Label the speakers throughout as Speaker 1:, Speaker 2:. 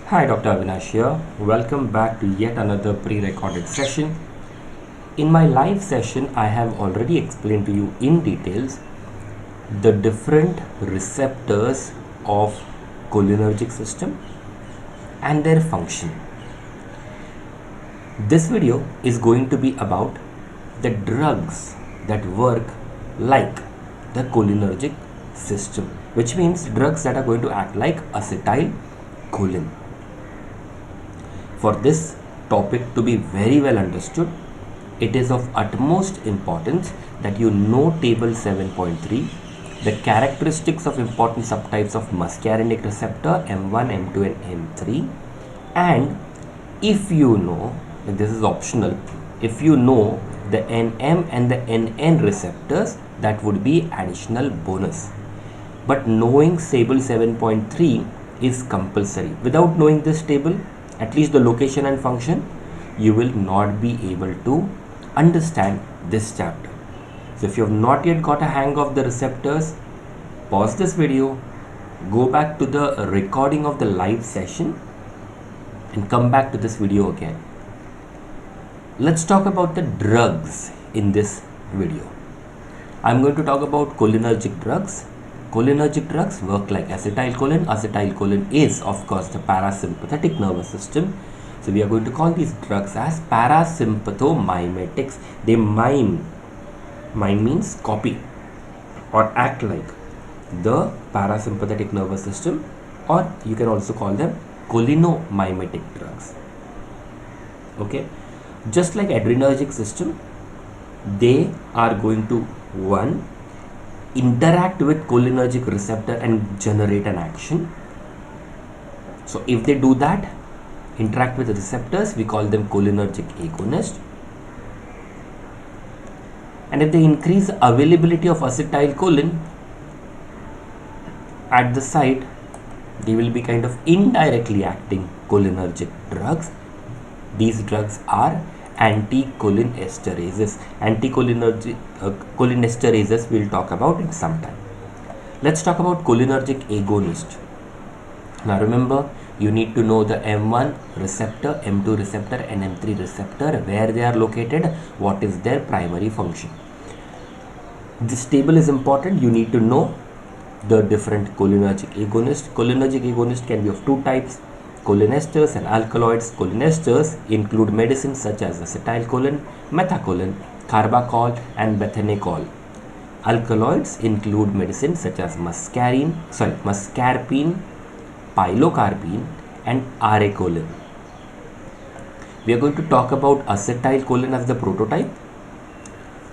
Speaker 1: Hi, Dr. Avinash here. Welcome back to yet another pre-recorded session. In my live session, I have already explained to you in details the different receptors of cholinergic system and their function. This video is going to be about the drugs that work like the cholinergic system, which means drugs that are going to act like acetylcholine. For this topic to be very well understood, it is of utmost importance that you know table 7.3, the characteristics of important subtypes of muscarinic receptor M1, M2 and M3, and if you know, this is optional, if you know the NM and the NN receptors, that would be additional bonus. But knowing table 7.3 is compulsory. Without knowing this table, at least the location and function, you will not be able to understand this chapter. So if you have not yet got a hang of the receptors, pause this video, go back to the recording of the live session and come back to this video again. Let's talk about the drugs in this video. I'm going to talk about cholinergic drugs. Cholinergic drugs work like acetylcholine. Acetylcholine is, of course, the parasympathetic nervous system. So we are going to call these drugs as parasympathomimetics. They mime. Mime means copy or act like the parasympathetic nervous system, or you can also call them cholinomimetic drugs. Okay, just like adrenergic system, they are going to interact with cholinergic receptor and generate an action. So if they do that, interact with the receptors, we call them cholinergic agonist. And if they increase availability of acetylcholine at the site, they will be kind of indirectly acting cholinergic drugs. These drugs are anticholinesterases. Cholinesterases we'll talk about in some time. Let's talk about cholinergic agonist. Now remember, you need to know the M1 receptor, M2 receptor and M3 receptor, where they are located, what is their primary function. This table is important. You need to know the different cholinergic agonists. Cholinergic agonist can be of two types, cholinesters and alkaloids. Cholinesters include medicines such as acetylcholine, methacholine, carbachol and bethanechol. Alkaloids include medicines such as muscarine, pilocarpine and arecholine. We are going to talk about acetylcholine as the prototype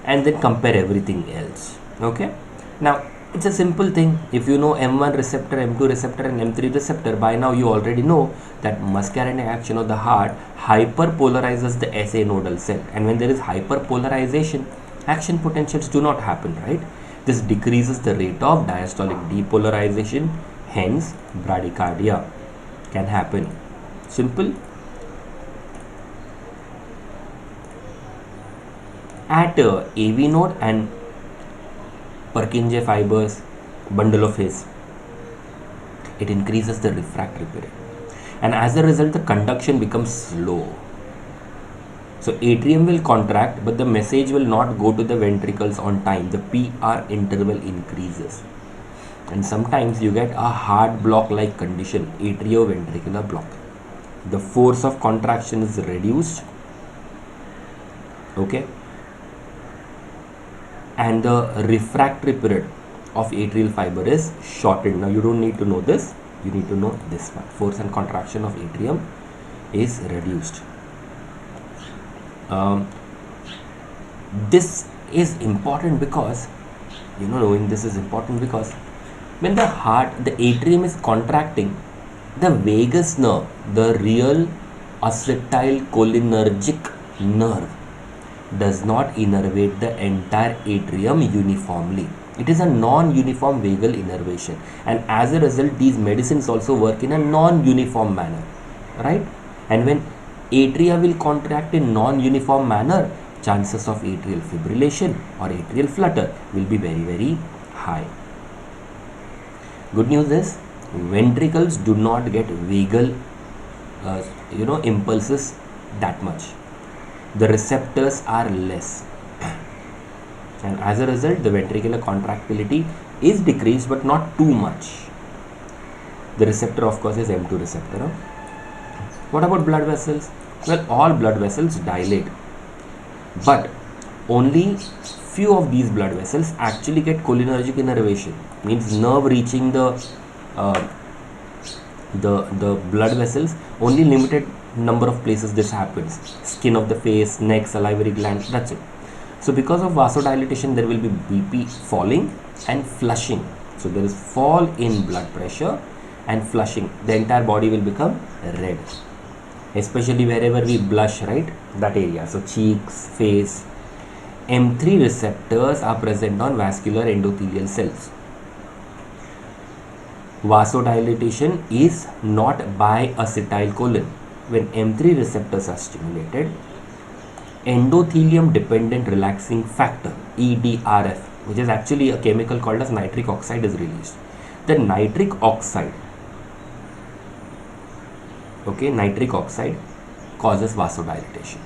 Speaker 1: and then compare everything else. Okay, now it's a simple thing. If you know M1 receptor, M2 receptor and M3 receptor, by now you already know that muscarinic action of the heart hyperpolarizes the SA nodal cell, and when there is hyperpolarization, action potentials do not happen, right? This decreases the rate of diastolic depolarization, hence bradycardia can happen. Simple. At AV node and Purkinje fibers, bundle of His, it increases the refractory period, and as a result the conduction becomes slow. So atrium will contract, but the message will not go to the ventricles on time. The PR interval increases, and sometimes you get a heart block like condition, atrioventricular block. The force of contraction is reduced, okay, and the refractory period of atrial fiber is shortened. Now you don't need to know this, you need to know this one. Force and contraction of atrium is reduced. This is important because, knowing this is important because when the atrium is contracting, the vagus nerve, the real acetylcholinergic nerve, does not innervate the entire atrium uniformly. It is a non-uniform vagal innervation, and as a result these medicines also work in a non-uniform manner, right? And when atria will contract in non-uniform manner, chances of atrial fibrillation or atrial flutter will be very, very high. Good news is ventricles do not get vagal impulses that much. The receptors are less, and as a result the ventricular contractility is decreased, but not too much. The receptor of course is M2 receptor. Huh? What about blood vessels? Well, all blood vessels dilate, but only few of these blood vessels actually get cholinergic innervation, means nerve reaching uh, the blood vessels. Only limited number of places this happens: skin of the face, neck, salivary glands, that's it. So because of vasodilatation there will be BP falling and flushing. So there is fall in blood pressure and flushing. The entire body will become red, especially wherever we blush, right, that area. So cheeks, face. M3 receptors are present on vascular endothelial cells. Vasodilatation is not by acetylcholine. When M3 receptors are stimulated, endothelium dependent relaxing factor EDRF, which is actually a chemical called as nitric oxide, is released. The nitric oxide causes vasodilatation.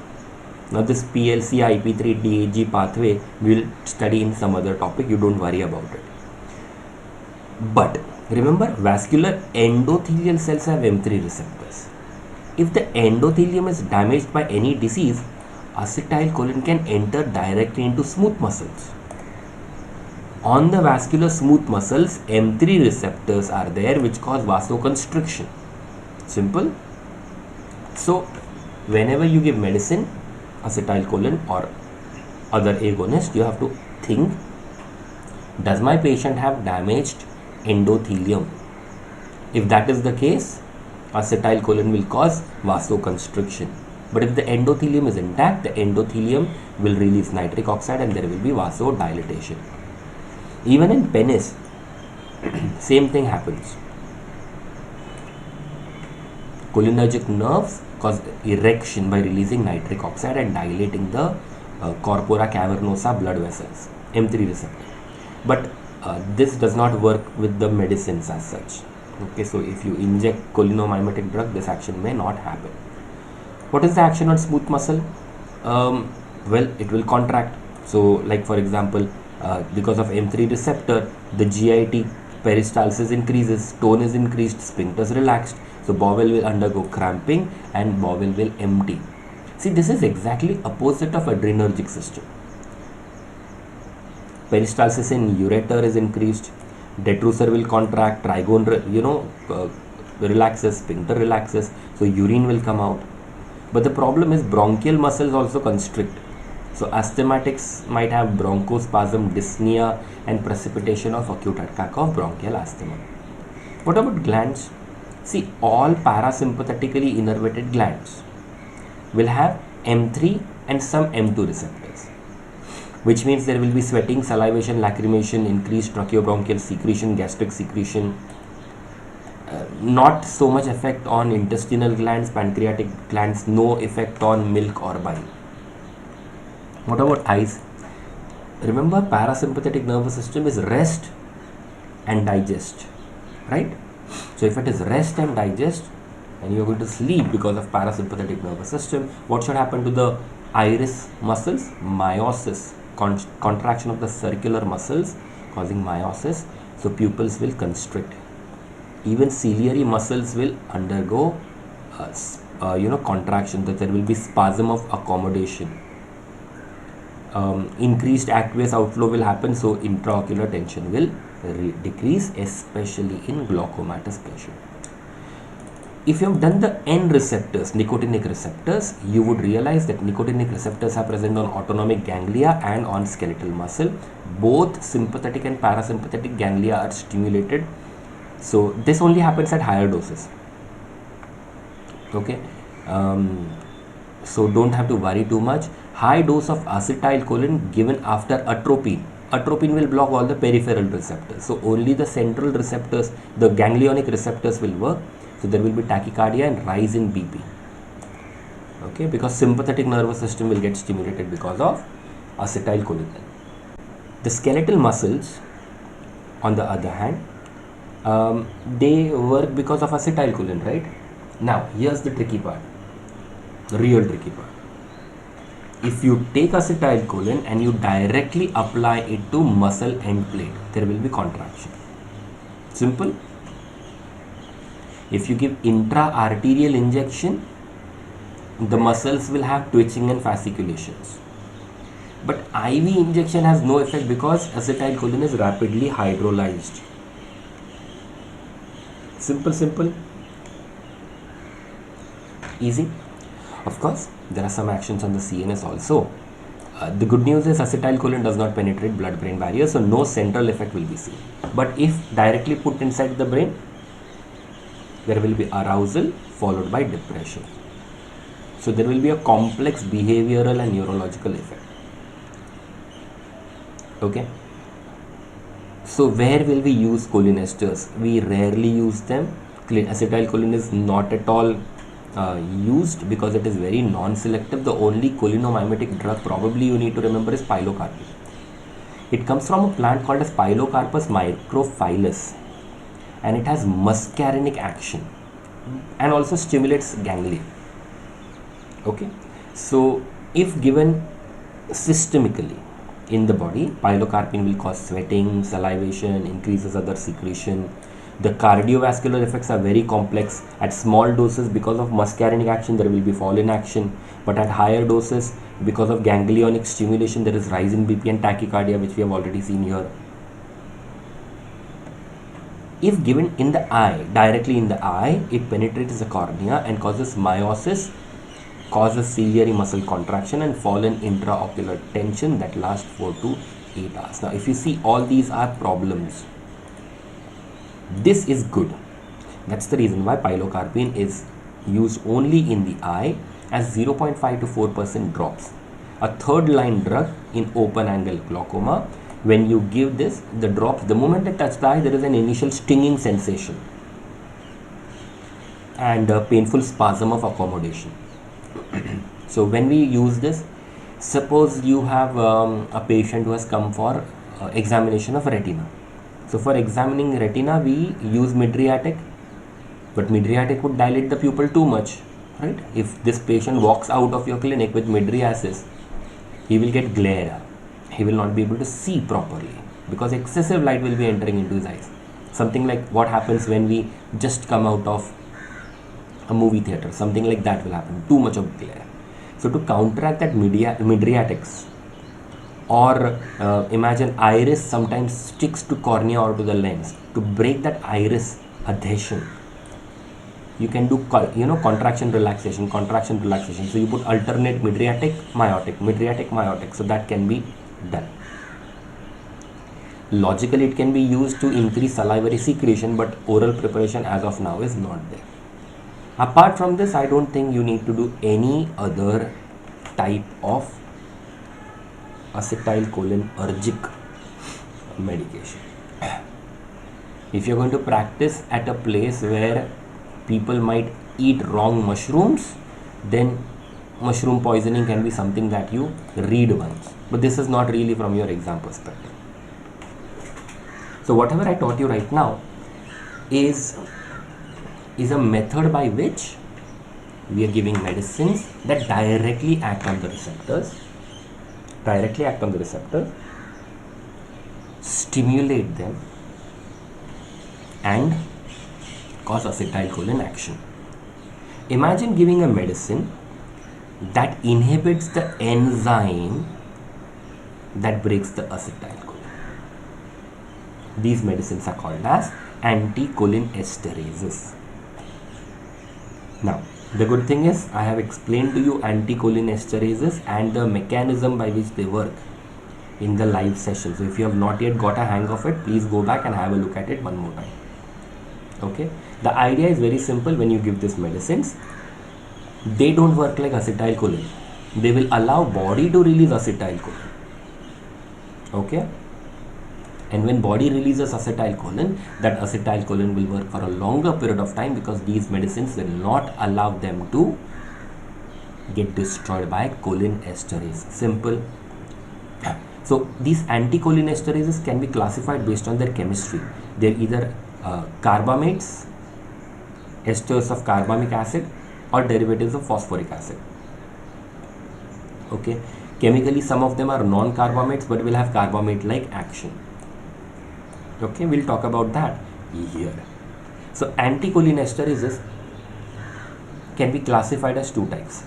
Speaker 1: Now this PLC IP3 DAG pathway we will study in some other topic, you don't worry about it. But remember, vascular endothelial cells have M3 receptors. If the endothelium is damaged by any disease, acetylcholine can enter directly into smooth muscles. On the vascular smooth muscles, M3 receptors are there which cause vasoconstriction. Simple. So whenever you give medicine, acetylcholine or other agonist, you have to think, does my patient have damaged endothelium? If that is the case, acetylcholine will cause vasoconstriction. But if the endothelium is intact, the endothelium will release nitric oxide and there will be vasodilatation. Even in penis, same thing happens. Cholinergic nerves cause erection by releasing nitric oxide and dilating the corpora cavernosa blood vessels, M3 receptor. But this does not work with the medicines as such. Okay, so if you inject cholinomimetic drug, this action may not happen. What is the action on smooth muscle? Well, it will contract. So like for example, because of M3 receptor, the GIT peristalsis increases, tone is increased, sphincters relaxed. So bowel will undergo cramping and bowel will empty. See, this is exactly opposite of adrenergic system. Peristalsis in ureter is increased, detrusor will contract, trigone relaxes, sphincter relaxes, so urine will come out. But the problem is bronchial muscles also constrict. So asthmatics might have bronchospasm, dyspnea and precipitation of acute attack of bronchial asthma. What about glands? See, all parasympathetically innervated glands will have M3 and some M2 receptors, which means there will be sweating, salivation, lacrimation, increased tracheobronchial secretion, gastric secretion. Not so much effect on intestinal glands, pancreatic glands, no effect on milk or bile. What about eyes? Remember, parasympathetic nervous system is rest and digest, right? So if it is rest and digest and you are going to sleep because of parasympathetic nervous system, what should happen to the iris muscles? Miosis, contraction of the circular muscles causing miosis. So pupils will constrict. Even ciliary muscles will undergo contraction, that there will be spasm of accommodation. Increased aqueous outflow will happen, so intraocular tension will decrease, especially in glaucomatous patient. If you have done the N receptors, nicotinic receptors, you would realize that nicotinic receptors are present on autonomic ganglia and on skeletal muscle. Both sympathetic and parasympathetic ganglia are stimulated. So this only happens at higher doses. Okay, so don't have to worry too much. High dose of acetylcholine given after atropine. Atropine will block all the peripheral receptors. So only the central receptors, the ganglionic receptors will work. So there will be tachycardia and rise in BP. Okay, because sympathetic nervous system will get stimulated because of acetylcholine. The skeletal muscles, on the other hand, they work because of acetylcholine, right? Now here's the tricky part, the real tricky part. If you take acetylcholine and you directly apply it to muscle end plate, there will be contraction. Simple. If you give intra-arterial injection, the muscles will have twitching and fasciculations. But IV injection has no effect because acetylcholine is rapidly hydrolyzed. Simple. Easy. Of course, there are some actions on the CNS also. The good news is acetylcholine does not penetrate blood-brain barrier, so no central effect will be seen. But if directly put inside the brain, there will be arousal followed by depression. So there will be a complex behavioral and neurological effect. Okay. So where will we use cholinesters? We rarely use them. Acetylcholine is not at all used because it is very non-selective. The only cholinomimetic drug probably you need to remember is pilocarpine. It comes from a plant called as Pilocarpus microphyllus, and it has muscarinic action and also stimulates ganglia. Okay, so if given systemically in the body, pilocarpine will cause sweating, salivation, increases other secretion. The cardiovascular effects are very complex. At small doses, because of muscarinic action, there will be fall in action, but at higher doses, because of ganglionic stimulation, there is rise in BP and tachycardia, which we have already seen here. If given in the eye, directly in the eye, it penetrates the cornea and causes meiosis, causes ciliary muscle contraction and fall in intraocular tension that lasts 4 to 8 hours. Now, if you see, all these are problems. This is good. That's the reason why pilocarpine is used only in the eye as 0.5 to 4% drops. A third line drug in open angle glaucoma. When you give this, the drops, the moment they touch the eye, there is an initial stinging sensation and a painful spasm of accommodation. So when we use this, suppose you have a patient who has come for examination of retina. So for examining retina, we use mydriatic, but mydriatic would dilate the pupil too much, right? If this patient walks out of your clinic with mydriasis, he will get glare. He will not be able to see properly because excessive light will be entering into his eyes. Something like what happens when we just come out of a movie theater, something like that will happen, too much of glare. So to counteract that mydriatics, or imagine iris sometimes sticks to cornea or to the lens, to break that iris adhesion, you can do contraction relaxation. So you put alternate mydriatic myotic, so that can be done. Logically it can be used to increase salivary secretion, but oral preparation as of now is not there. Apart from this, I don't think you need to do any other type of acetylcholinergic medication. If you're going to practice at a place where people might eat wrong mushrooms, then mushroom poisoning can be something that you read once, but this is not really from your exam perspective. So whatever I taught you right now is a method by which we are giving medicines that directly act on the receptors, stimulate them and cause acetylcholine action. Imagine giving a medicine that inhibits the enzyme that breaks the acetylcholine. These medicines are called as anticholinesterases. Now, the good thing is I have explained to you anticholinesterases and the mechanism by which they work in the live session. So if you have not yet got a hang of it, please go back and have a look at it one more time. Okay, the idea is very simple. When you give these medicines, they don't work like acetylcholine. They will allow body to release acetylcholine. Okay, and when body releases acetylcholine, that acetylcholine will work for a longer period of time because these medicines will not allow them to get destroyed by cholinesterase. Simple. So these anticholinesterases can be classified based on their chemistry. They're either carbamates, esters of carbamic acid or derivatives of phosphoric acid. Okay, chemically some of them are non-carbamates but will have carbamate-like action. Okay, we'll talk about that here. So anticholinesterase can be classified as two types: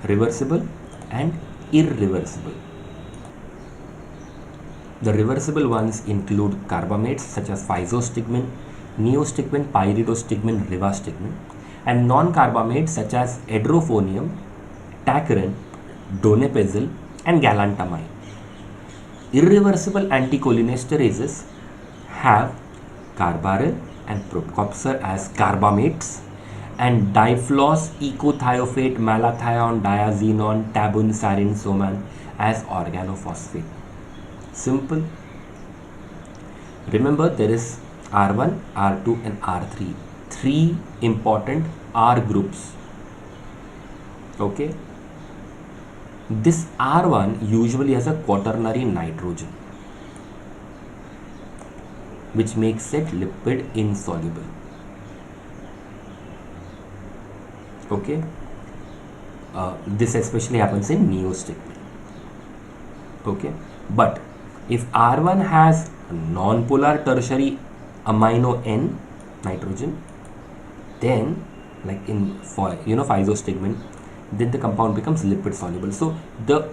Speaker 1: reversible and irreversible. The reversible ones include carbamates such as physostigmine, neostigmine, pyridostigmine, rivastigmine, and non-carbamates such as edrophonium, taccharin, donepezil, and galantamine. Irreversible anticholinesterases have carbaryl and procopsor as carbamates and diflos, ecothiophate, malathion, diazinon, tabun, sarin, soman as organophosphate. Simple. Remember, there is R1, R2 and R3. Three important R groups. Okay. This R1 usually has a quaternary nitrogen, which makes it lipid insoluble. Okay. This especially happens in neostigmine. Okay. But if R1 has non-polar tertiary amino N nitrogen, then like in physostigmine, then the compound becomes lipid soluble. So the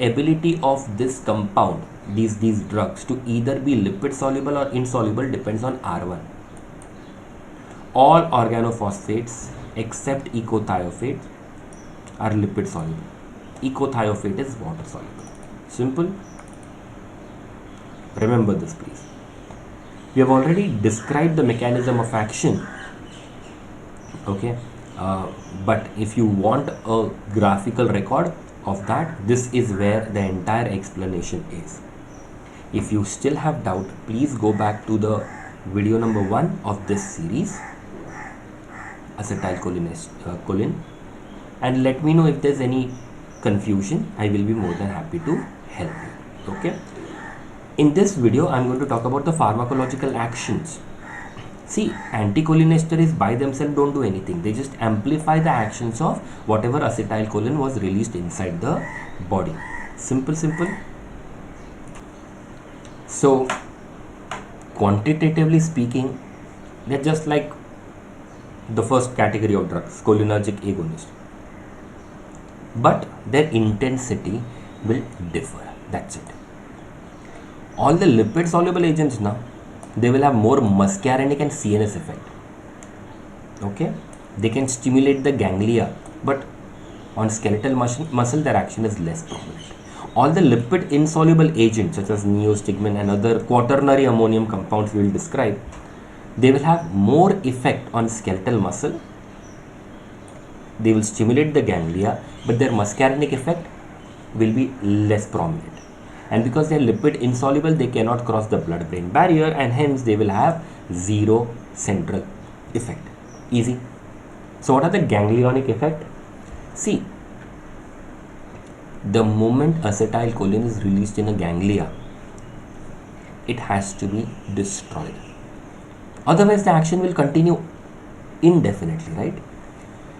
Speaker 1: ability of this compound, these drugs, to either be lipid soluble or insoluble depends on R1. All organophosphates except ecothiophate are lipid soluble. Ecothiophate is water soluble. Simple. Remember this, please. We have already described the mechanism of action. Okay, but if you want a graphical record of that, this is where the entire explanation is. If you still have doubt, please go back to the video number 1 of this series, acetylcholine, and let me know if there's any confusion. I will be more than happy to help you. Okay. In this video, I'm going to talk about the pharmacological actions. See, anticholinesterase by themselves don't do anything. They just amplify the actions of whatever acetylcholine was released inside the body. Simple. So, quantitatively speaking, they're just like the first category of drugs, cholinergic agonist. But their intensity will differ. That's it. All the lipid soluble agents now, they will have more muscarinic and CNS effect. Okay, they can stimulate the ganglia, but on skeletal muscle their action is less prominent. All the lipid insoluble agents such as neostigmine and other quaternary ammonium compounds we will describe, they will have more effect on skeletal muscle. They will stimulate the ganglia, but their muscarinic effect will be less prominent. And because they are lipid insoluble, they cannot cross the blood-brain barrier, and hence they will have zero central effect. Easy. So what are the ganglionic effect? See, the moment acetylcholine is released in a ganglia, it has to be destroyed. Otherwise, the action will continue indefinitely, right?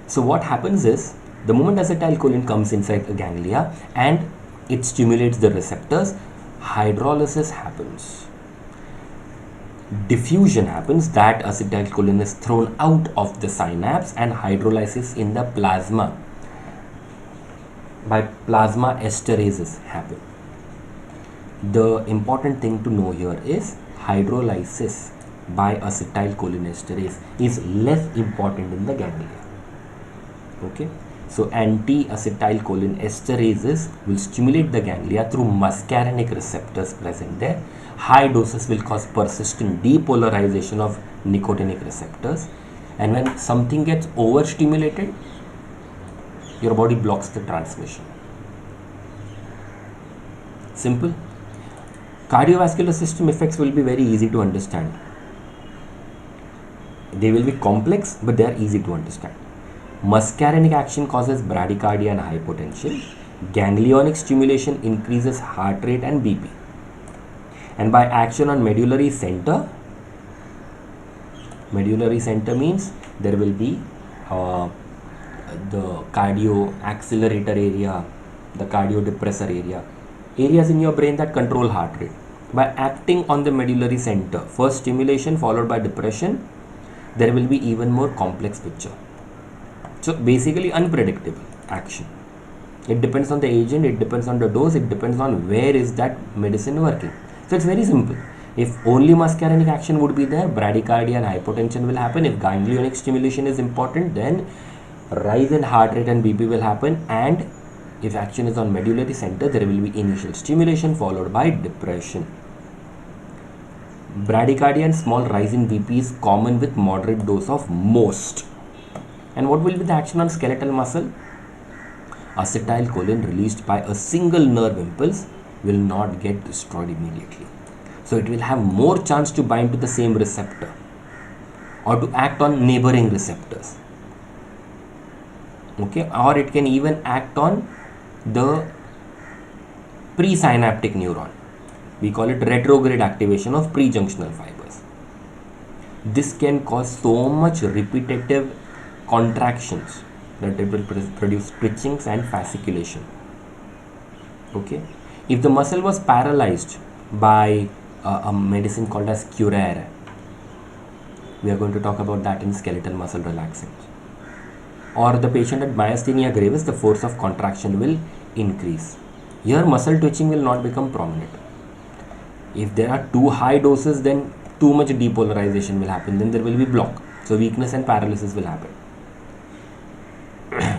Speaker 1: So what happens is, the moment acetylcholine comes inside a ganglia and it stimulates the receptors, hydrolysis happens. Diffusion happens, that acetylcholine is thrown out of the synapse, and hydrolysis in the plasma by plasma esterases happen. The important thing to know here is hydrolysis by acetylcholinesterase is less important in the ganglia. Okay. So anti-acetylcholine esterases will stimulate the ganglia through muscarinic receptors present there. High doses will cause persistent depolarization of nicotinic receptors, and when something gets overstimulated, your body blocks the transmission. Simple. Cardiovascular system effects will be very easy to understand. They will be complex, but they are easy to understand. Muscarinic action causes bradycardia and hypotension. Ganglionic stimulation increases heart rate and BP. And by action on medullary center means There will be uh, the cardio accelerator area, the cardio depressor area, areas in your brain that control heart rate. By acting on the medullary center, first stimulation followed by depression, there will be even more complex picture. So basically unpredictable action. It depends on the agent, it depends on the dose, it depends on where is that medicine working. So it's very simple. If only muscarinic action would be there, bradycardia and hypotension will happen. If ganglionic stimulation is important, then rise in heart rate and BP will happen. And if action is on medullary center, there will be initial stimulation followed by depression. Bradycardia and small rise in BP is common with moderate dose of most. And what will be the action on skeletal muscle? Acetylcholine released by a single nerve impulse will not get destroyed immediately. So it will have more chance to bind to the same receptor or to act on neighboring receptors. Okay, or it can even act on the presynaptic neuron. We call it retrograde activation of prejunctional fibers. This can cause so much repetitive contractions that it will produce twitchings and fasciculation. Okay, if the muscle was paralyzed by a medicine called as curare, we are going to talk about that in skeletal muscle relaxants. Or the patient had myasthenia gravis, the force of contraction will increase. Here muscle twitching will not become prominent. If there are too high doses, then too much depolarization will happen, then there will be block. So weakness and paralysis will happen.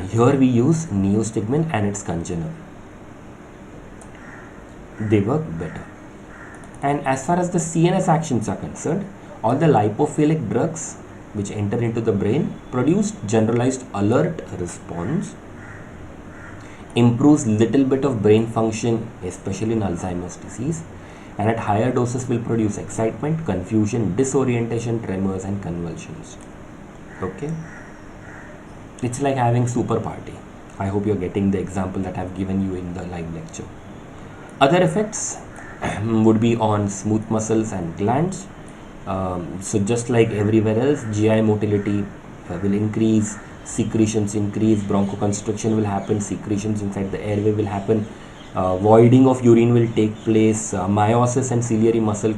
Speaker 1: Here we use neostigmine and its congener. They work better. And as far as the CNS actions are concerned, all the lipophilic drugs which enter into the brain produce generalized alert response, improves little bit of brain function, especially in Alzheimer's disease, and at higher doses will produce excitement, confusion, disorientation, tremors and convulsions. Okay, it's like having super party. I hope you're getting the example that I've given you in the live lecture. Other effects would be on smooth muscles and glands. So just like everywhere else, GI motility will increase, secretions increase, bronchoconstriction will happen, secretions inside the airway will happen, voiding of urine will take place, meiosis and ciliary muscle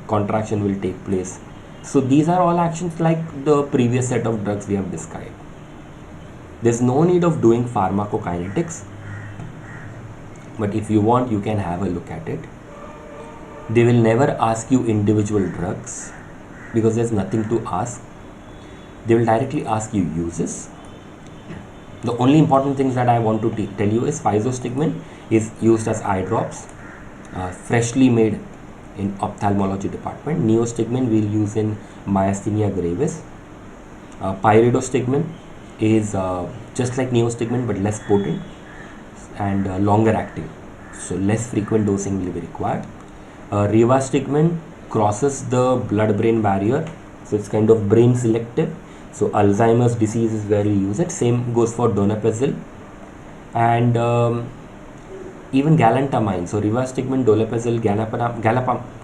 Speaker 1: contraction will take place. So these are all actions like the previous set of drugs we have described. There's no need of doing pharmacokinetics, but if you want, you can have a look at it. They will never ask you individual drugs because there's nothing to ask. They will directly ask you uses. The only important things that I want to tell you is physostigmine is used as eye drops, freshly made in ophthalmology department. Neostigmine we'll use in myasthenia gravis. Pyridostigmine is just like neostigmine but less potent and longer acting, so less frequent dosing will be required. Rivastigmine crosses the blood-brain barrier, so it's kind of brain selective. So Alzheimer's disease is where we use it. Same goes for donepezil and even galantamine. So rivastigmine, donepezil,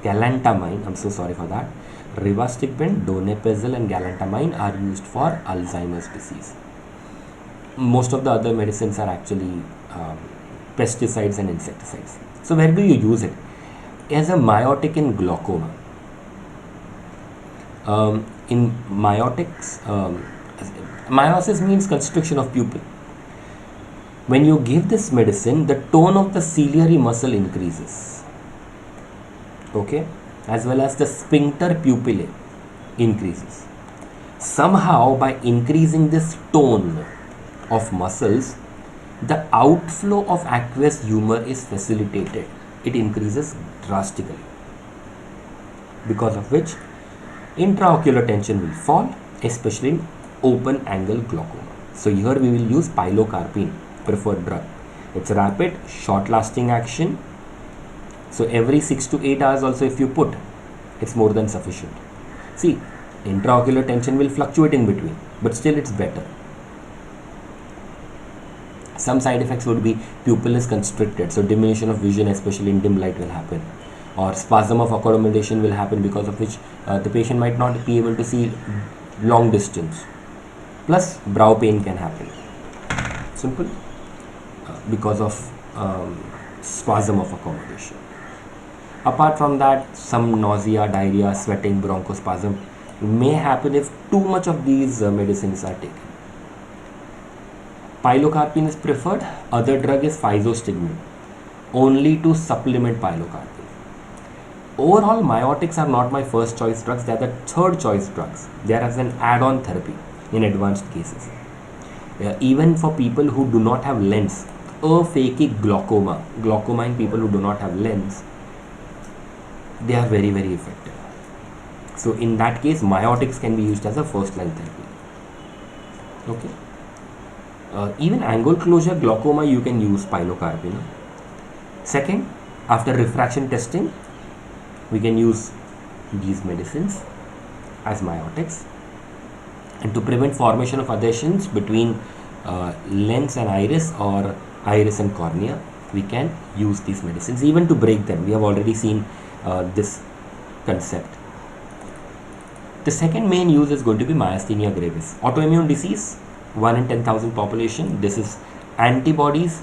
Speaker 1: galantamine. I'm so sorry for that. Rivastigmine, donepezil, and galantamine are used for Alzheimer's disease. Most of the other medicines are actually pesticides and insecticides. So where do you use it? As a miotic in glaucoma. In miotics, meiosis means constriction of pupil. When you give this medicine, the tone of the ciliary muscle increases, okay, as well as the sphincter pupillae increases. Somehow, by increasing this tone of muscles, the outflow of aqueous humor is facilitated. It increases drastically, because of which intraocular tension will fall, especially in open angle glaucoma. So here we will use pilocarpine, preferred drug. It's rapid, short lasting action. So every 6 to 8 hours also if you put, it's more than sufficient. See, intraocular tension will fluctuate in between, but still it's better. Some side effects would be pupil is constricted, so diminution of vision, especially in dim light, will happen, or spasm of accommodation will happen, because of which the patient might not be able to see long distance. plus brow pain can happen. Simple. Because of spasm of accommodation. Apart from that, some nausea, diarrhea, sweating, bronchospasm may happen if too much of these medicines are taken. Pilocarpine is preferred. Other drug is physostigmine, only to supplement pilocarpine. Overall, miotics are not my first choice drugs. They are the third choice drugs. They are as an add-on therapy in advanced cases. Even for people who do not have lens, aphakic glaucoma in people who do not have lens, they are very, very effective. So in that case, miotics can be used as a first line therapy. Okay. Even angle closure glaucoma, you can use pilocarpine. Second, after refraction testing, we can use these medicines as miotics. And to prevent formation of adhesions between lens and iris or iris and cornea, we can use these medicines even to break them. We have already seen this concept. The second main use is going to be myasthenia gravis. Autoimmune disease, 1 in 10,000 population. This is antibodies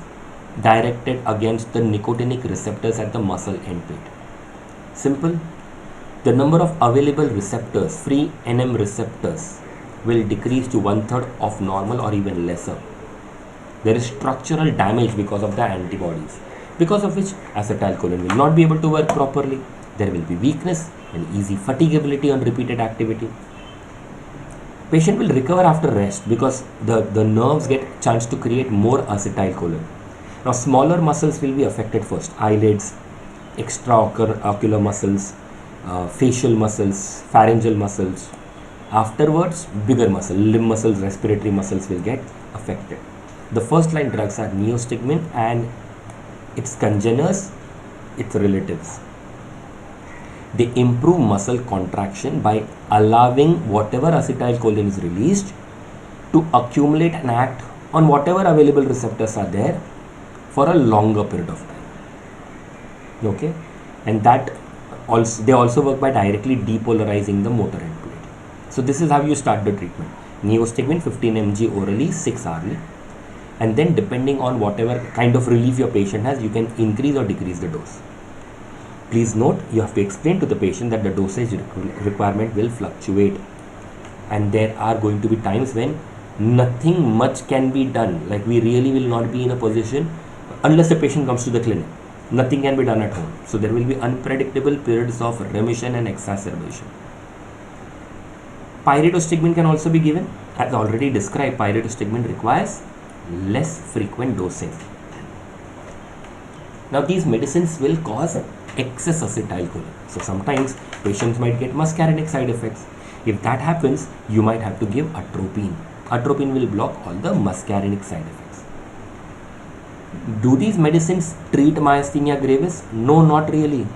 Speaker 1: directed against the nicotinic receptors at the muscle endplate. Simple. The number of available receptors, free NM receptors, will decrease to 1/3 of normal or even lesser. There is structural damage because of the antibodies, because of which acetylcholine will not be able to work properly. There will be weakness and easy fatigability on repeated activity. Patient will recover after rest because the nerves get chance to create more acetylcholine. Now smaller muscles will be affected first, eyelids, extraocular muscles, facial muscles, pharyngeal muscles. Afterwards, bigger muscle, limb muscles, respiratory muscles will get affected. The first line drugs are neostigmine and its congeners, its relatives. They improve muscle contraction by allowing whatever acetylcholine is released to accumulate and act on whatever available receptors are there for a longer period of time. Okay, and that also they also work by directly depolarizing the motor endplate. So this is how you start the treatment. Neostigmine 15 mg orally, 6 hourly, and then depending on whatever kind of relief your patient has, you can increase or decrease the dose. Please note, you have to explain to the patient that the dosage requirement will fluctuate, and there are going to be times when nothing much can be done. Like we really will not be in a position unless the patient comes to the clinic. Nothing can be done at home. So there will be unpredictable periods of remission and exacerbation. Pyridostigmine can also be given. As already described, pyridostigmine requires less frequent dosing. Now these medicines will cause excess acetylcholine. So sometimes patients might get muscarinic side effects. If that happens, you might have to give atropine. Atropine will block all the muscarinic side effects. Do these medicines treat myasthenia gravis? No, not really.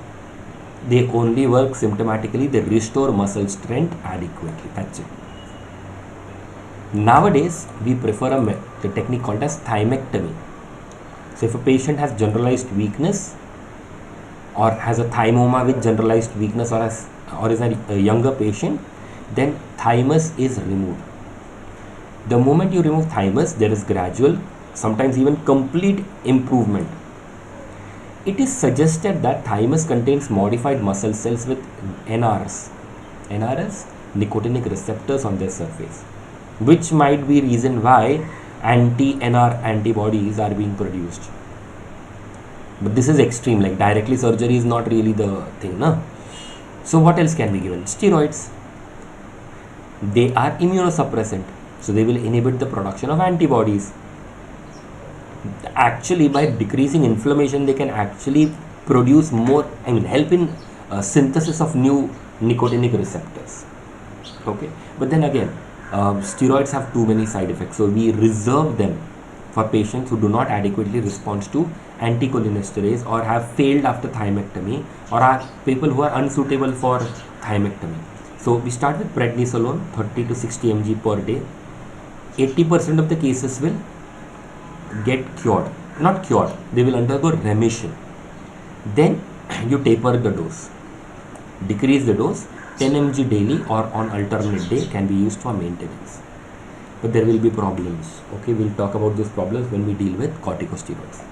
Speaker 1: They only work symptomatically. They restore muscle strength adequately. That's it. Nowadays, we prefer the technique called as thymectomy. So if a patient has generalized weakness or has a thymoma with generalized weakness or is a younger patient, then thymus is removed. The moment you remove thymus, there is gradual, sometimes even complete improvement. It is suggested that thymus contains modified muscle cells with NRs, nicotinic receptors on their surface, which might be reason why anti-NR antibodies are being produced. But this is extreme, like directly surgery is not really the thing, no? So what else can be given? Steroids. They are immunosuppressant, so they will inhibit the production of antibodies. Actually, by decreasing inflammation, they can actually produce more, help in synthesis of new nicotinic receptors. Okay, but then again, steroids have too many side effects, so we reserve them for patients who do not adequately respond to anticholinesterase or have failed after thymectomy, or are people who are unsuitable for thymectomy. So we start with prednisolone, 30 to 60 mg per day. 80% of the cases will get cured, not cured, they will undergo remission. Then you taper the dose, decrease the dose. 10 mg daily or on alternate day can be used for maintenance. but there will be problems. Okay, we'll talk about those problems when we deal with corticosteroids.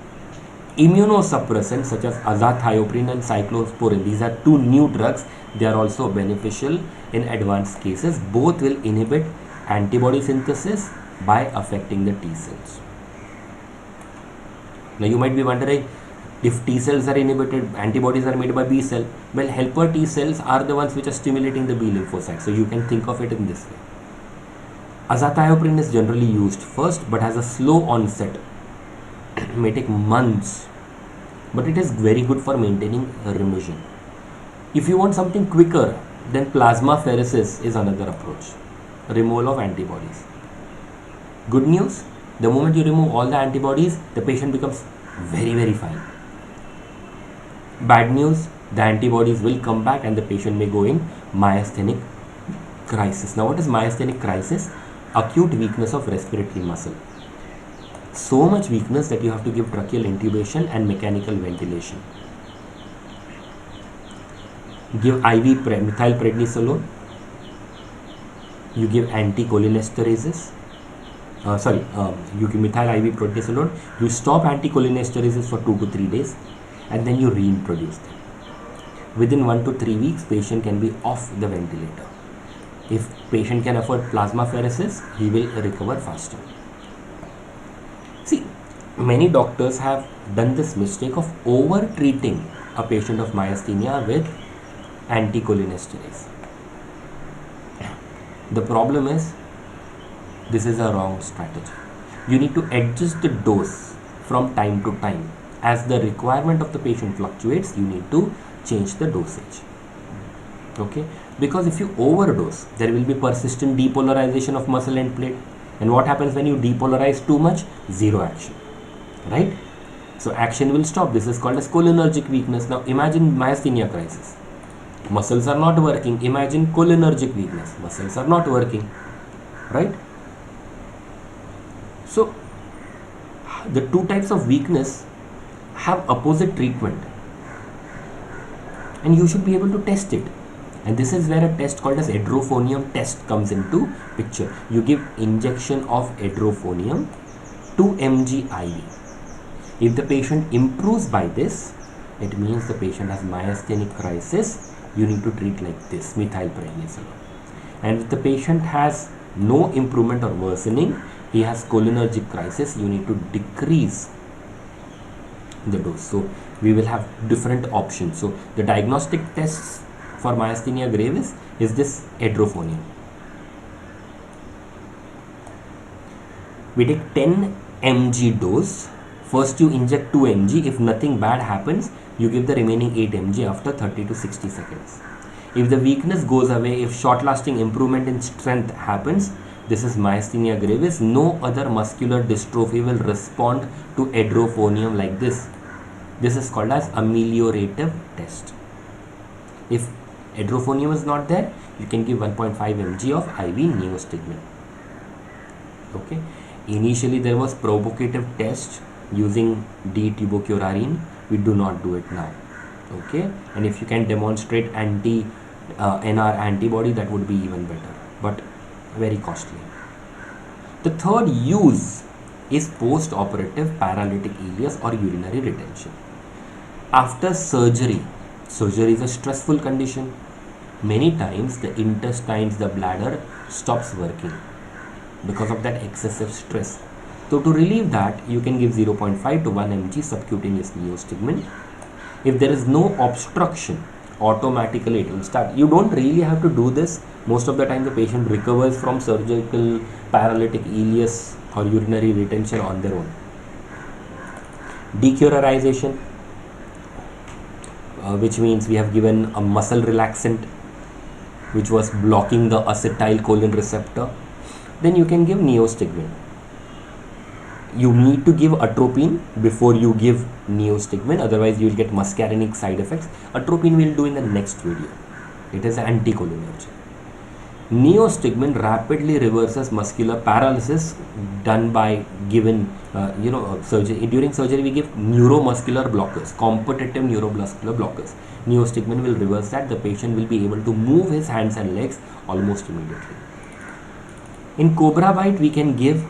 Speaker 1: Immunosuppressants such as azathioprine and cyclosporin, these are two new drugs. They are also beneficial in advanced cases. Both will inhibit antibody synthesis by affecting the T cells. Now you might be wondering, if T cells are inhibited, antibodies are made by B cell. Well, helper T cells are the ones which are stimulating the B lymphocytes. So you can think of it in this way. Azathioprine is generally used first but has a slow onset. It may take months, but it is very good for maintaining remission. If you want something quicker, then plasmapheresis is another approach. Removal of antibodies. Good news, the moment you remove all the antibodies, the patient becomes very fine. Bad news, the antibodies will come back and the patient may go in myasthenic crisis. Now what is myasthenic crisis? Acute weakness of respiratory muscle. So much weakness that you have to give tracheal intubation and mechanical ventilation. Give IV methylprednisolone. You give anticholinesterases. You give methyl IV prednisolone. You stop anticholinesterases for 2 to 3 days and then you reintroduce them. Within 1 to 3 weeks, patient can be off the ventilator. If patient can afford plasmapheresis, he will recover faster. See, many doctors have done this mistake of over-treating a patient of myasthenia with anticholinesterase. The problem is, this is a wrong strategy. You need to adjust the dose from time to time. As the requirement of the patient fluctuates, you need to change the dosage. Okay, because if you overdose, there will be persistent depolarization of muscle and plate. And what happens when you depolarize too much? Zero action, right? So action will stop. This is called as cholinergic weakness. Now imagine myasthenia crisis. Muscles are not working. Imagine cholinergic weakness. Muscles are not working, right? So the two types of weakness have opposite treatment, and you should be able to test it. And this is where a test called as edrophonium test comes into picture. You give injection of edrophonium 2 mg IV. If the patient improves by this, it means the patient has myasthenic crisis. You need to treat like this, methylprednisolone. And if the patient has no improvement or worsening, he has cholinergic crisis, you need to decrease the dose. So we will have different options. So the diagnostic tests for myasthenia gravis is this edrophonium. We take 10 mg dose. First you inject 2 mg. If nothing bad happens, you give the remaining 8 mg after 30 to 60 seconds. If the weakness goes away, if short lasting improvement in strength happens, this is myasthenia gravis. No other muscular dystrophy will respond to edrophonium like this. This is called as ameliorative test. If edrophonium is not there, you can give 1.5 mg of IV neostigmine. Okay. Initially there was provocative test using D-tubocurarine. We do not do it now. Okay. And if you can demonstrate anti-NR antibody, that would be even better, but very costly. The third use is post-operative paralytic ileus or urinary retention. After surgery, surgery is a stressful condition. Many times the intestines, the bladder stops working because of that excessive stress. So to relieve that, you can give 0.5 to 1 mg subcutaneous neostigmine. If there is no obstruction, automatically it will start. You don't really have to do this. Most of the time the patient recovers from surgical paralytic ileus or urinary retention on their own. Decurarization, which means we have given a muscle relaxant which was blocking the acetylcholine receptor. Then you can give neostigmine. You need to give atropine before you give neostigmine, otherwise you will get muscarinic side effects. Atropine we will do in the next video. It is anticholinergic. Neostigmine rapidly reverses muscular paralysis done by given surgery. During surgery we give neuromuscular blockers, competitive neuromuscular blockers. Neostigmine will reverse that. The patient will be able to move his hands and legs almost immediately. In cobra bite, we can give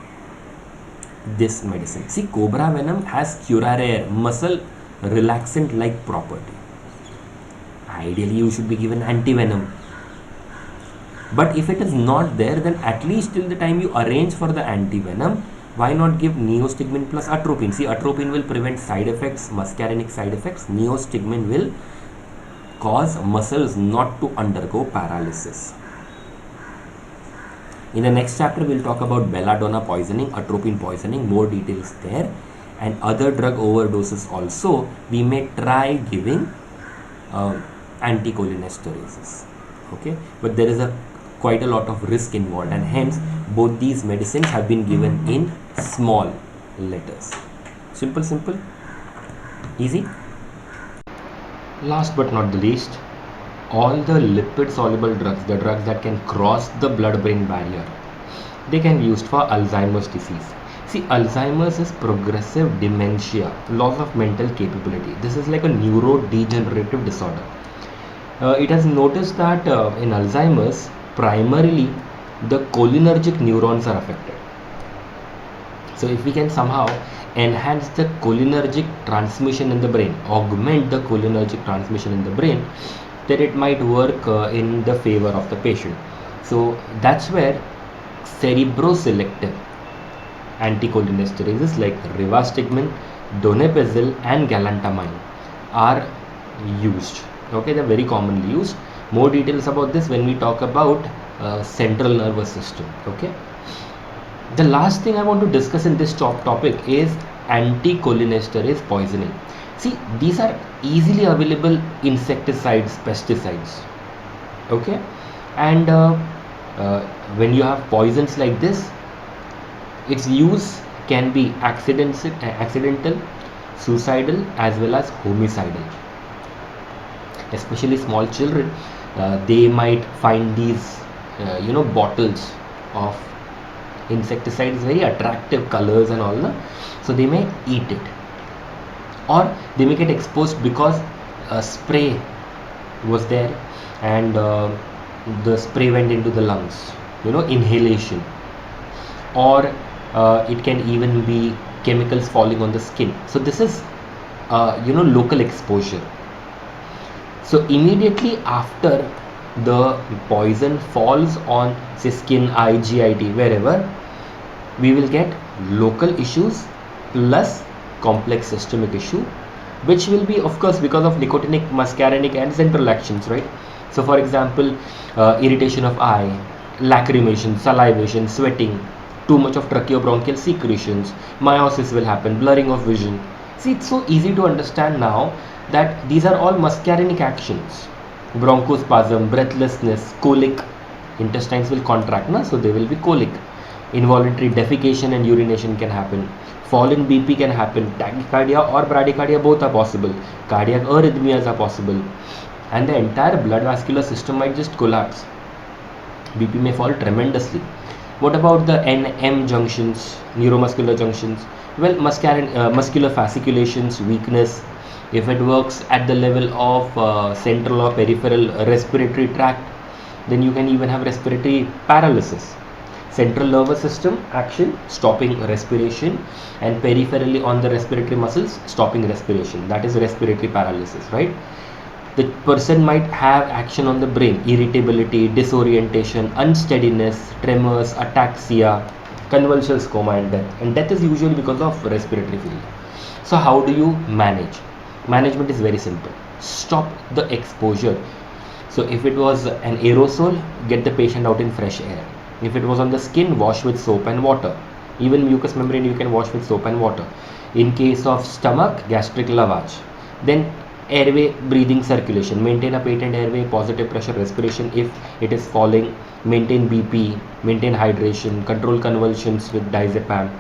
Speaker 1: this medicine. See, cobra venom has curare, muscle relaxant like property. Ideally, you should be given anti-venom. But if it is not there, then at least till the time you arrange for the anti-venom, why not give neostigmine plus atropine? See, atropine will prevent side effects, muscarinic side effects. Neostigmine will cause muscles not to undergo paralysis. In the next chapter, we'll talk about belladonna poisoning, atropine poisoning, more details there, and other drug overdoses also. We may try giving anticholinesterases. Okay, but there is quite a lot of risk involved, and hence both these medicines have been given in small letters. Simple, easy. Last but not the least, all the lipid soluble drugs, the drugs that can cross the blood-brain barrier, they can be used for Alzheimer's disease. See, Alzheimer's is progressive dementia, loss of mental capability. This is like a neurodegenerative disorder. It has noticed that in Alzheimer's, primarily the cholinergic neurons are affected. So if we can somehow enhance the cholinergic transmission in the brain, augment the cholinergic transmission in the brain, then it might work in the favor of the patient. So that's where cerebroselective anticholinesterases like rivastigmine, donepezil and galantamine are used. Okay, they're very commonly used. More details about this when we talk about central nervous system. Okay, the last thing I want to discuss in this topic is anticholinesterase poisoning. See, these are easily available insecticides, pesticides. Okay, and when you have poisons like this, its use can be accidental, suicidal as well as homicidal. Especially small children, they might find these bottles of insecticides very attractive colors and all, so they may eat it, or they may get exposed because a spray was there and the spray went into the lungs, inhalation, or it can even be chemicals falling on the skin. So this is local exposure. So immediately after the poison falls on, say, skin, eye, GIT, wherever, we will get local issues plus complex systemic issue, which will be, of course, because of nicotinic, muscarinic and central actions, right? So for example, irritation of eye, lacrimation, salivation, sweating, too much of tracheobronchial secretions, meiosis will happen, blurring of vision. See, it's so easy to understand now that these are all muscarinic actions. Bronchospasm, breathlessness, colic, intestines will contract, so they will be colic. Involuntary defecation and urination can happen. Fall in BP can happen. Tachycardia or bradycardia, both are possible. Cardiac arrhythmias are possible. And the entire blood vascular system might just collapse. BP may fall tremendously. What about the NM junctions, neuromuscular junctions? Well, muscular fasciculations, weakness. If it works at the level of central or peripheral respiratory tract, then you can even have respiratory paralysis. Central nervous system action, stopping respiration, and peripherally on the respiratory muscles, stopping respiration. That is respiratory paralysis, right? The person might have action on the brain, irritability, disorientation, unsteadiness, tremors, ataxia, convulsions, coma, and death. And death is usually because of respiratory failure. So how do you manage? Management is very simple. Stop the exposure. So if it was an aerosol, get the patient out in fresh air. If it was on the skin, wash with soap and water. Even mucous membrane you can wash with soap and water. In case of stomach, gastric lavage. Then airway, breathing, circulation. Maintain a patent airway, positive pressure respiration if it is falling. Maintain BP, maintain hydration, control convulsions with diazepam.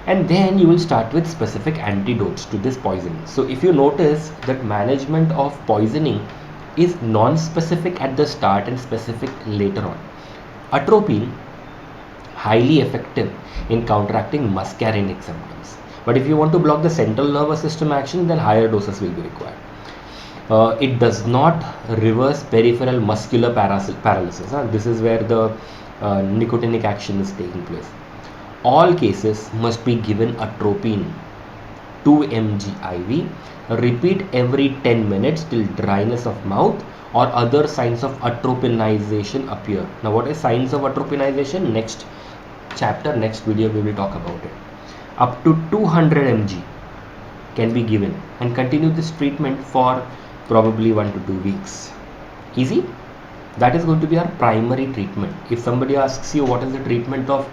Speaker 1: And then you will start with specific antidotes to this poison. So if you notice that management of poisoning is non-specific at the start and specific later on. Atropine, highly effective in counteracting muscarinic symptoms. But if you want to block the central nervous system action, then higher doses will be required. It does not reverse peripheral muscular paralysis. This is where the nicotinic action is taking place. All cases must be given atropine 2 mg IV. Repeat every 10 minutes till dryness of mouth or other signs of atropinization appear. Now, what is signs of atropinization? Next chapter, next video, we will talk about it. Up to 200 mg can be given and continue this treatment for probably 1 to 2 weeks. Easy? That is going to be our primary treatment. If somebody asks you what is the treatment of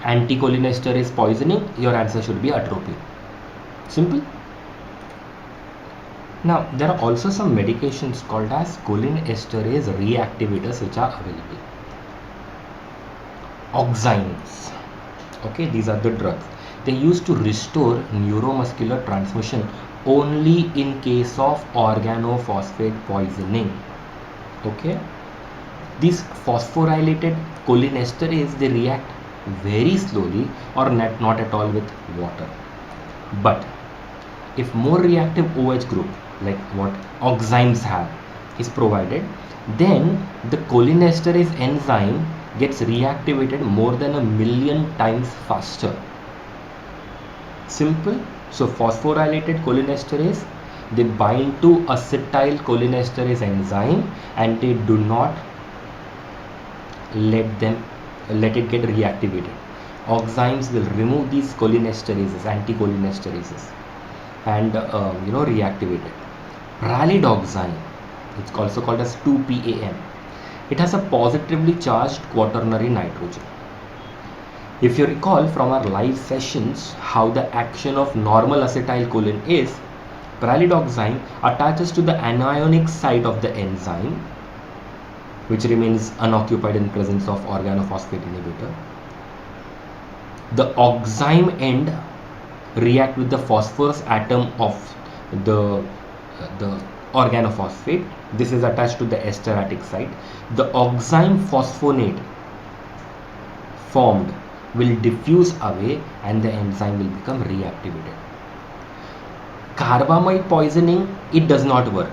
Speaker 1: anticholinesterase poisoning, your answer should be atropine. Simple. Now, there are also some medications called as cholinesterase reactivators which are available. Oxymes. Okay, these are the drugs. They used to restore neuromuscular transmission only in case of organophosphate poisoning. Okay, these phosphorylated cholinesterase, they react very slowly or not at all with water. But if more reactive OH group like what oxymes have is provided, then the cholinesterase enzyme gets reactivated more than 1,000,000 times faster. Simple. So phosphorylated cholinesterase, they bind to acetylcholinesterase enzyme and they do not let it get reactivated. Oxymes will remove these cholinesterases, anticholinesterases, and reactivate it. Pralidoxime, it's also called as 2-PAM. It has a positively charged quaternary nitrogen. If you recall from our live sessions how the action of normal acetylcholine is, pralidoxime attaches to the anionic site of the enzyme, which remains unoccupied in presence of organophosphate inhibitor. The oxyme end react with the phosphorus atom of the organophosphate. This is attached to the esteratic site. The oxyme phosphonate formed will diffuse away and the enzyme will become reactivated. Carbamide poisoning, it does not work.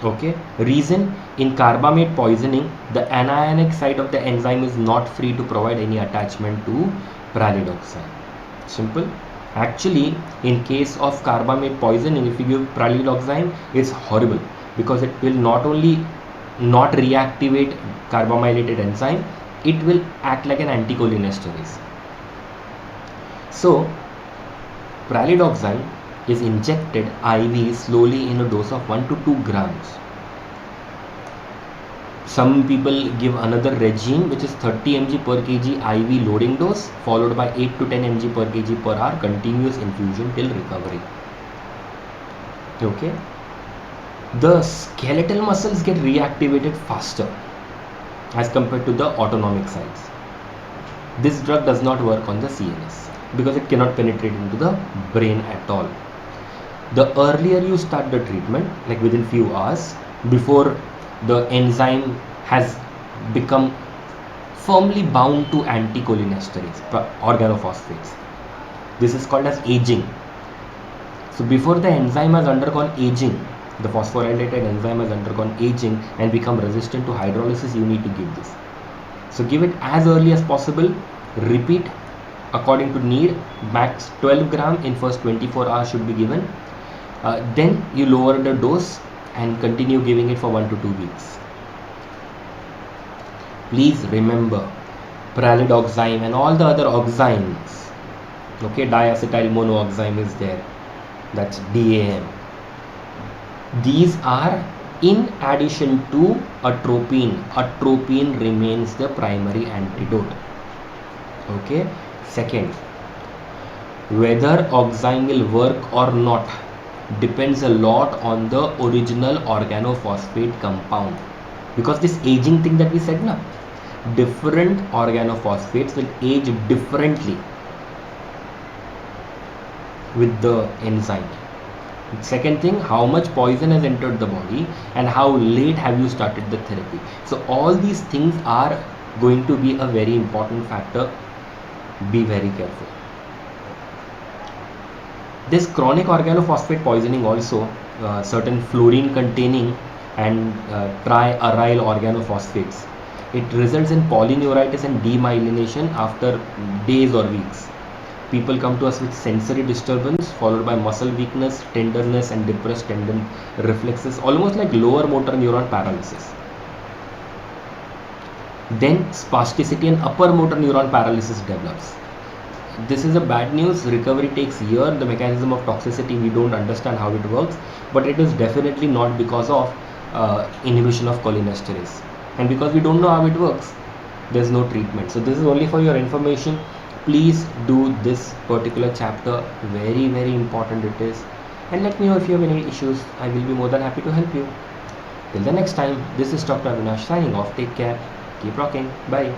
Speaker 1: Okay, reason, in carbamide poisoning, the anionic site of the enzyme is not free to provide any attachment to pralidoxime. Simple. Actually, in case of carbamide poisoning, if you give pralidoxime, it's horrible because it will not only not reactivate carbamylated enzyme, it will act like an anticholinesterase. So, pralidoxime is injected IV slowly in a dose of 1 to 2 grams. Some people give another regime which is 30 mg per kg IV loading dose followed by 8 to 10 mg per kg per hour continuous infusion till recovery. Okay. The skeletal muscles get reactivated faster as compared to the autonomic sites. This drug does not work on the CNS because it cannot penetrate into the brain at all. The earlier you start the treatment, like within few hours, before the enzyme has become firmly bound to anticholinesterase, organophosphates. This is called as aging. So before the enzyme has undergone aging, the phosphorylated enzyme has undergone aging and become resistant to hydrolysis, you need to give this. So give it as early as possible, repeat according to need, max 12 gram in first 24 hours should be given. Then you lower the dose and continue giving it for 1 to 2 weeks. Please remember, pralidoxime and all the other oxymes, okay, diacetyl monooxime is there, that's DAM. These are in addition to atropine. Atropine remains the primary antidote. Okay. Second, whether oxyme will work or not depends a lot on the original organophosphate compound, because this aging thing that we said now, different organophosphates will age differently with the enzyme. Second thing, how much poison has entered the body and how late have you started the therapy. So all these things are going to be a very important factor. Be very careful. This chronic organophosphate poisoning also, certain fluorine containing and triaryl organophosphates, It results in polyneuritis and demyelination after days or weeks. People come to us with sensory disturbance followed by muscle weakness, tenderness, and depressed tendon reflexes, almost like lower motor neuron paralysis. Then spasticity and upper motor neuron paralysis develops. This is a bad news. Recovery takes years. The mechanism of toxicity, we don't understand how it works, but it is definitely not because of inhibition of cholinesterase. And because we don't know how it works, there's no treatment. So this is only for your information. Please do this particular chapter. Very, very important it is. And let me know if you have any issues. I will be more than happy to help you. Till the next time, this is Dr. Avinash signing off. Take care. Keep rocking. Bye.